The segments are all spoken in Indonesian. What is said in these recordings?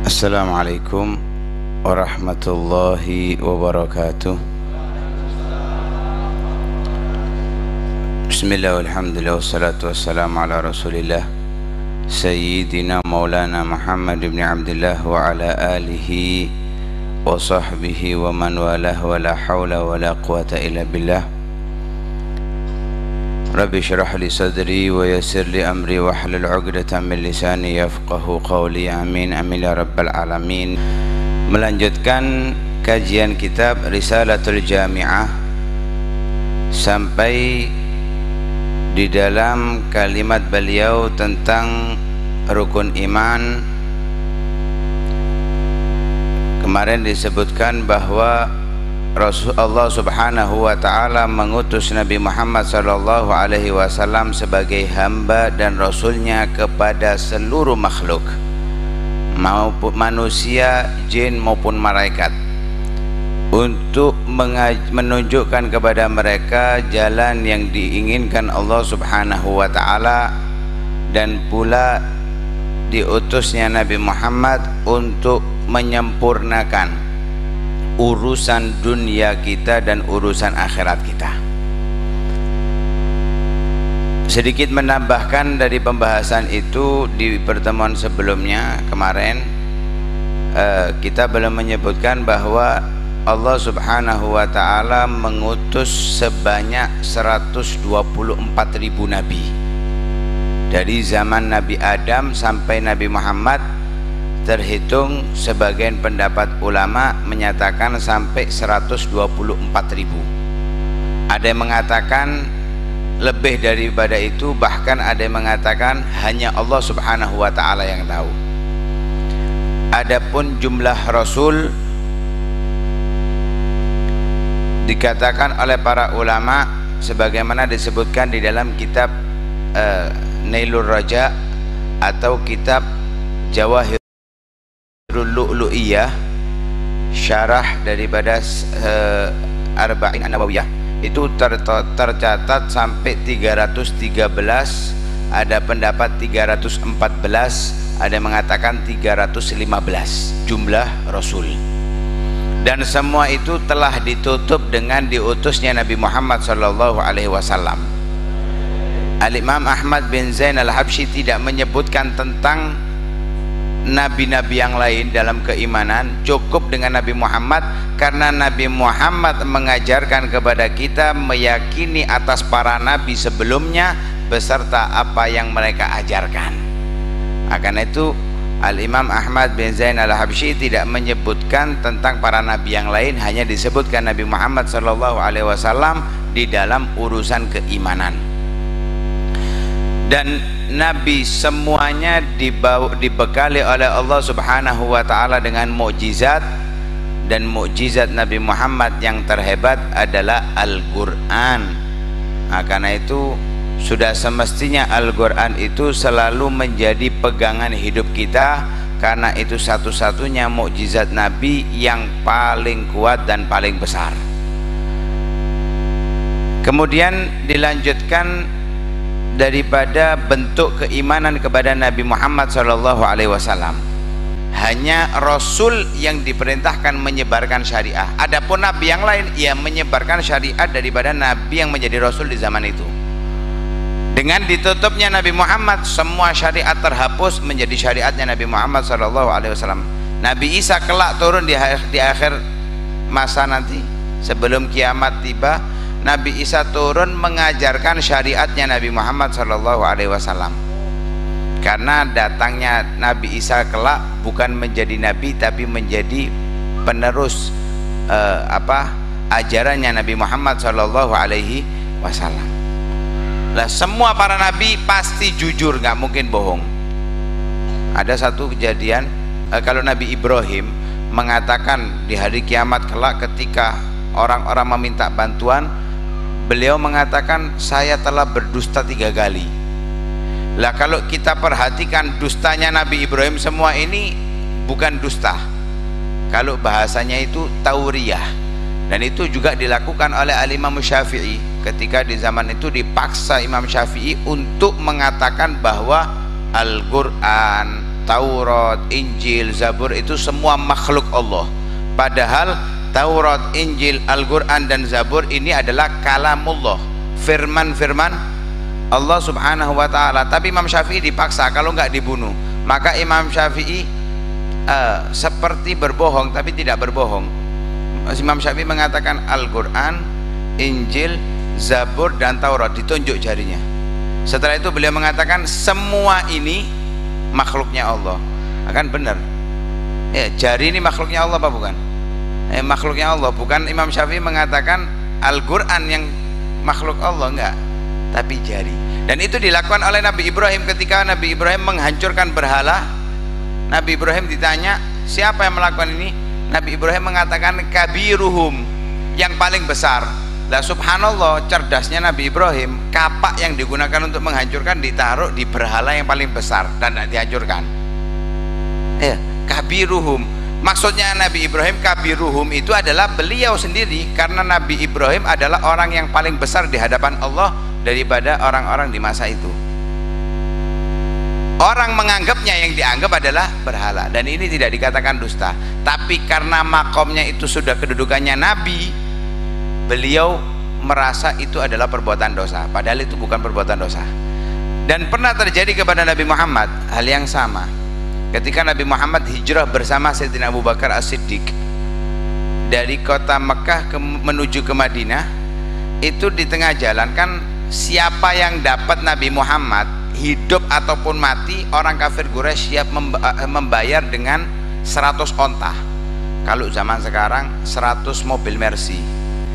Assalamualaikum warahmatullahi wabarakatuh. Bismillah walhamdulillah wassalatu wassalamu ala rasulillah Sayyidina maulana Muhammad ibn Abdullah wa ala alihi wa sahbihi wa man walah wa la hawla wa la quwata illa billah. Rabbi syrah li sadri wa yassir li amri wa hlul 'uqdatam min lisani yafqahu qawli. Amin amin ya rabbal alamin. Melanjutkan kajian kitab Risalatul Jami'ah sampai di dalam kalimat beliau tentang rukun iman. Kemarin disebutkan bahwa Rasulullah Subhanahu wa ta'ala mengutus Nabi Muhammad sallallahu alaihi wasallam sebagai hamba dan rasulnya kepada seluruh makhluk, maupun manusia, jin maupun malaikat, untuk menunjukkan kepada mereka jalan yang diinginkan Allah Subhanahu wa ta'ala, dan pula diutusnya Nabi Muhammad untuk menyempurnakan urusan dunia kita dan urusan akhirat kita. Sedikit menambahkan dari pembahasan itu di pertemuan sebelumnya kemarin, kita belum menyebutkan bahwa Allah Subhanahu wa ta'ala mengutus sebanyak 124.000 nabi dari zaman Nabi Adam sampai Nabi Muhammad. Terhitung sebagian pendapat ulama menyatakan sampai 124.000. Ada yang mengatakan lebih daripada itu, bahkan ada yang mengatakan hanya Allah Subhanahu wa ta'ala yang tahu. Adapun jumlah rasul dikatakan oleh para ulama sebagaimana disebutkan di dalam kitab Nailur Raja atau kitab Jawahir Lu'lu'iyah, syarah daripada Arba'in An-Nawawiyah, itu tercatat sampai 313, ada pendapat 314, ada yang mengatakan 315 jumlah rasul. Dan semua itu telah ditutup dengan diutusnya Nabi Muhammad sallallahu alaihi wasallam. Al-Imam Ahmad bin Zain Al-Habsyi tidak menyebutkan tentang nabi-nabi yang lain dalam keimanan, cukup dengan Nabi Muhammad, karena Nabi Muhammad mengajarkan kepada kita meyakini atas para nabi sebelumnya beserta apa yang mereka ajarkan. Karena itu Al-Imam Ahmad bin Zain Al-Habsyi tidak menyebutkan tentang para nabi yang lain, hanya disebutkan Nabi Muhammad SAW di dalam urusan keimanan. Dan nabi semuanya dibekali oleh Allah Subhanahu wa ta'ala dengan mukjizat, dan mukjizat Nabi Muhammad yang terhebat adalah Al-Quran. Karena itu sudah semestinya Al-Quran itu selalu menjadi pegangan hidup kita, karena itu satu-satunya mukjizat Nabi yang paling kuat dan paling besar. Kemudian dilanjutkan daripada bentuk keimanan kepada Nabi Muhammad SAW, hanya Rasul yang diperintahkan menyebarkan syariah. Adapun Nabi yang lain, ia menyebarkan syariat daripada Nabi yang menjadi Rasul di zaman itu. Dengan ditutupnya Nabi Muhammad, semua syariat terhapus menjadi syariatnya Nabi Muhammad SAW. Nabi Isa kelak turun di akhir masa nanti, sebelum kiamat tiba, Nabi Isa turun mengajarkan syariatnya Nabi Muhammad SAW. Karena datangnya Nabi Isa kelak bukan menjadi nabi, tapi menjadi penerus ajarannya Nabi Muhammad SAW. Lah semua para nabi pasti jujur, nggak mungkin bohong. Ada satu kejadian, kalau Nabi Ibrahim mengatakan di hari kiamat kelak ketika orang-orang meminta bantuan, beliau mengatakan saya telah berdusta 3 kali. Lah kalau kita perhatikan dustanya Nabi Ibrahim semua ini bukan dusta, kalau bahasanya itu tauriyah. Dan itu juga dilakukan oleh Al-Imam Syafi'i ketika di zaman itu dipaksa Imam Syafi'i untuk mengatakan bahwa Al-Quran Taurat, Injil, Zabur itu semua makhluk Allah. Padahal Taurat, Injil, Al-Quran dan Zabur ini adalah kalamullah, firman-firman Allah subhanahu wa ta'ala. Tapi Imam Syafi'i dipaksa kalau nggak dibunuh. Maka Imam Syafi'i seperti berbohong tapi tidak berbohong. Imam Syafi'i mengatakan Al-Quran, Injil, Zabur dan Taurat, ditunjuk jarinya. Setelah itu beliau mengatakan semua ini makhluknya Allah. Akan benar ya, jari ini makhluknya Allah apa bukan? Makhluknya Allah. Bukan Imam Syafi'i mengatakan Al-Quran yang makhluk Allah, enggak, tapi jari. Dan itu dilakukan oleh Nabi Ibrahim ketika Nabi Ibrahim menghancurkan berhala. Nabi Ibrahim ditanya siapa yang melakukan ini, Nabi Ibrahim mengatakan kabiruhum, yang paling besar. Lah subhanallah, cerdasnya Nabi Ibrahim, kapak yang digunakan untuk menghancurkan ditaruh di berhala yang paling besar dan tidak dihancurkan. Ya, kabiruhum. Maksudnya Nabi Ibrahim kabiruhum itu adalah beliau sendiri, karena Nabi Ibrahim adalah orang yang paling besar di hadapan Allah daripada orang-orang di masa itu. Orang menganggapnya yang dianggap adalah berhala, dan ini tidak dikatakan dusta. Tapi karena makomnya itu sudah kedudukannya Nabi, beliau merasa itu adalah perbuatan dosa, padahal itu bukan perbuatan dosa. Dan pernah terjadi kepada Nabi Muhammad hal yang sama. Ketika Nabi Muhammad hijrah bersama Sayyidina Abu Bakar As-Siddiq dari kota Mekah menuju ke Madinah, itu di tengah jalan kan siapa yang dapat Nabi Muhammad hidup ataupun mati, orang kafir Quraisy siap membayar dengan 100 onta. Kalau zaman sekarang 100 mobil Mercy.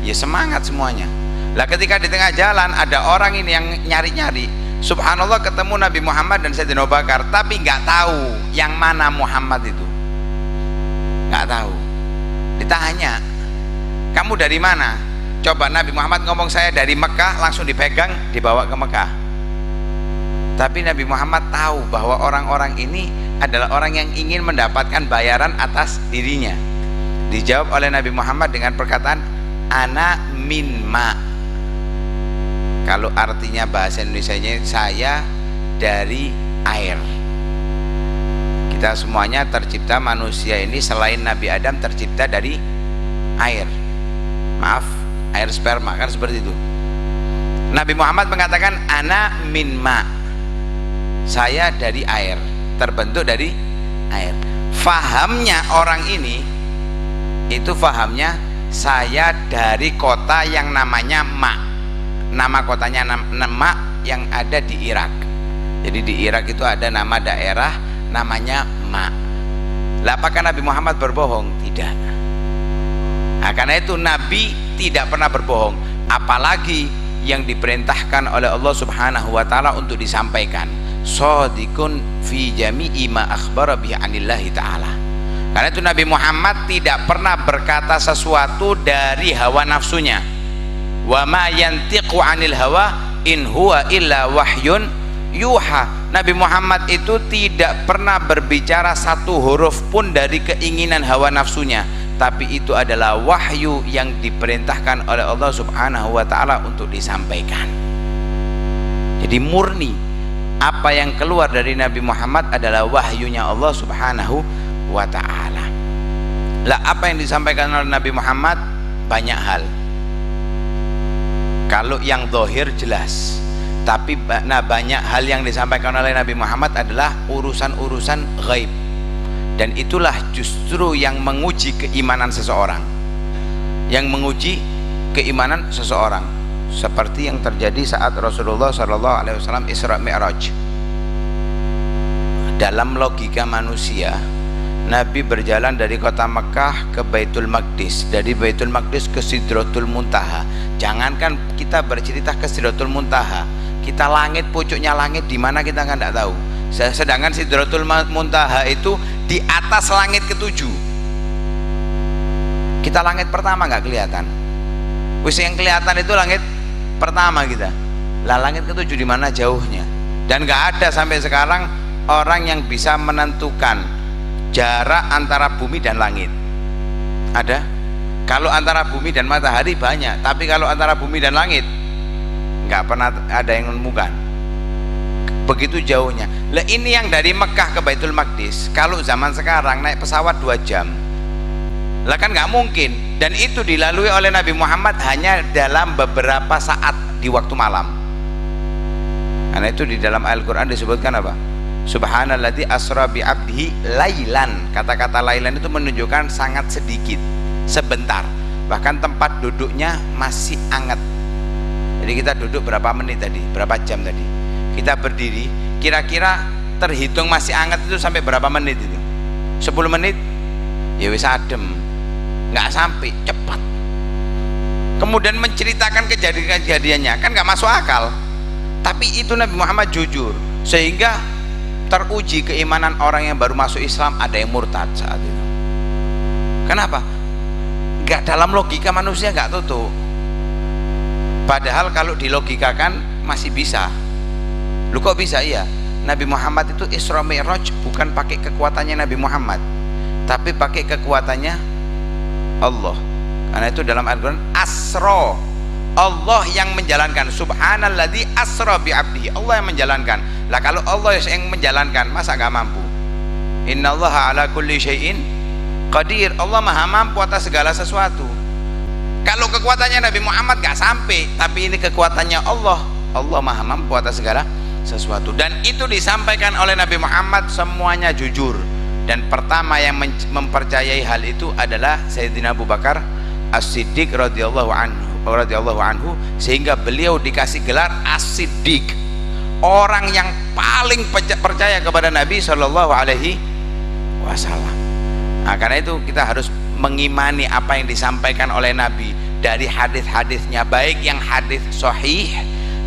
Ya semangat semuanya. Lah ketika di tengah jalan ada orang ini yang nyari-nyari, subhanallah ketemu Nabi Muhammad dan Sayyidina Abu Bakar, tapi nggak tahu yang mana Muhammad itu, nggak tahu. Ditanya, kamu dari mana? Coba Nabi Muhammad ngomong saya dari Mekah, langsung dipegang dibawa ke Mekah. Tapi Nabi Muhammad tahu bahwa orang-orang ini adalah orang yang ingin mendapatkan bayaran atas dirinya. Dijawab oleh Nabi Muhammad dengan perkataan ana min ma. Kalau artinya bahasa Indonesianya, saya dari air. Kita semuanya tercipta, manusia ini selain Nabi Adam tercipta dari air. Maaf, air sperma, kan seperti itu. Nabi Muhammad mengatakan ana min ma, saya dari air, terbentuk dari air. Fahamnya orang ini itu fahamnya saya dari kota yang namanya Ma. Nama kotanya Ma yang ada di Irak. Jadi di Irak itu ada nama daerah namanya Ma. Lah apakah Nabi Muhammad berbohong? Tidak. Nah, karena itu Nabi tidak pernah berbohong, apalagi yang diperintahkan oleh Allah Subhanahu wa taala untuk disampaikan. Shadiqun fi jami'i ma akhbara bihi anillahi ta'ala. Karena itu Nabi Muhammad tidak pernah berkata sesuatu dari hawa nafsunya. Wa ma yantiqu 'anil hawa in huwa illa wahyun yuha. Nabi Muhammad itu tidak pernah berbicara satu huruf pun dari keinginan hawa nafsunya, tapi itu adalah wahyu yang diperintahkan oleh Allah Subhanahu wa taala untuk disampaikan. Jadi murni apa yang keluar dari Nabi Muhammad adalah wahyunya Allah Subhanahu wa ta'ala. Lah apa yang disampaikan oleh Nabi Muhammad? Banyak hal. Kalau yang zahir jelas, tapi banyak hal yang disampaikan oleh Nabi Muhammad adalah urusan-urusan ghaib, dan itulah justru yang menguji keimanan seseorang, yang menguji keimanan seseorang. Seperti yang terjadi saat Rasulullah SAW Isra Mi'raj. Dalam logika manusia, Nabi berjalan dari kota Mekah ke Baitul Maqdis, dari Baitul Maqdis ke Sidratul Muntaha. Jangankan kita bercerita ke Sidratul Muntaha, kita langit, pucuknya langit di mana kita kan tidak tahu. Sedangkan Sidratul Muntaha itu di atas langit ketujuh. Kita langit pertama nggak kelihatan. Wis yang kelihatan itu langit pertama kita. Lah langit ketujuh di mana jauhnya? Dan nggak ada sampai sekarang orang yang bisa menentukan jarak antara bumi dan langit. Ada? Kalau antara bumi dan matahari banyak, tapi kalau antara bumi dan langit nggak pernah ada yang menemukan. begitu jauhnya. Lah ini yang dari Mekah ke Baitul Maqdis kalau zaman sekarang naik pesawat 2 jam, lah kan nggak mungkin. Dan itu dilalui oleh Nabi Muhammad hanya dalam beberapa saat di waktu malam. Karena itu di dalam Al-Quran disebutkan apa? Subhanalladzi asra bi abdihi lailan. Kata-kata lailan itu menunjukkan sangat sedikit, sebentar. Bahkan tempat duduknya masih hangat. Jadi kita duduk berapa menit tadi, berapa jam tadi. Kita berdiri, kira-kira terhitung masih hangat itu sampai berapa menit itu? 10 menit? Ya wis adem. Nggak sampai, cepat. Kemudian menceritakan kejadian-kejadiannya, kan nggak masuk akal. Tapi itu Nabi Muhammad jujur, sehingga teruji keimanan orang yang baru masuk Islam. Ada yang murtad saat itu. Kenapa? Nggak, dalam logika manusia nggak tutup. Padahal kalau dilogikakan masih bisa. Lu kok bisa? Iya, Nabi Muhammad itu Isra Mi'raj bukan pakai kekuatannya Nabi Muhammad, tapi pakai kekuatannya Allah. Karena itu dalam Al-Quran asra, Allah yang menjalankan. Subhanalladzi asra bi abdihi, Allah yang menjalankan. Lah kalau Allah yang menjalankan, masa gak mampu? Innallaha ala kulli syai'in qadir, Allah maha mampu atas segala sesuatu. Kalau kekuatannya Nabi Muhammad gak sampai, tapi ini kekuatannya Allah, Allah maha mampu atas segala sesuatu. Dan itu disampaikan oleh Nabi Muhammad semuanya jujur. Dan pertama yang mempercayai hal itu adalah Sayyidina Abu Bakar As-Siddiq radhiyallahu anhu, sehingga beliau dikasih gelar As-Siddiq, orang yang paling percaya kepada Nabi Shallallahu Alaihi Wasallam. Nah, karena itu kita harus mengimani apa yang disampaikan oleh Nabi dari hadis-hadisnya, baik yang hadis sahih,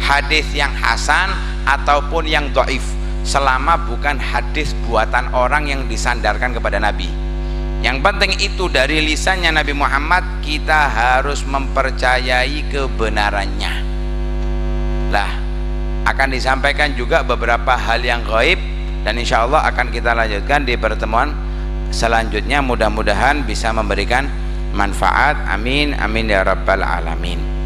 hadis yang hasan, ataupun yang dhaif, selama bukan hadis buatan orang yang disandarkan kepada Nabi. Yang penting itu dari lisannya Nabi Muhammad, kita harus mempercayai kebenarannya. Lah, akan disampaikan juga beberapa hal yang gaib, dan insya Allah akan kita lanjutkan di pertemuan selanjutnya. Mudah-mudahan bisa memberikan manfaat. Amin amin ya rabbal alamin.